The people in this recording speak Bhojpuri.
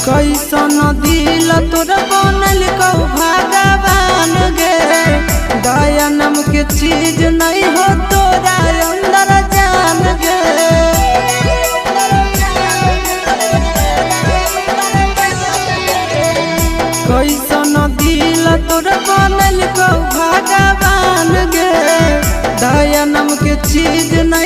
कैसन दिल तोर बनल कौ भगवान गे, दया नाम के चीज नहीं हो तोरा अंदर जान गे। कैसन दिल तोर बनल कौ भगवान गे, दया नाम के चीज नहीं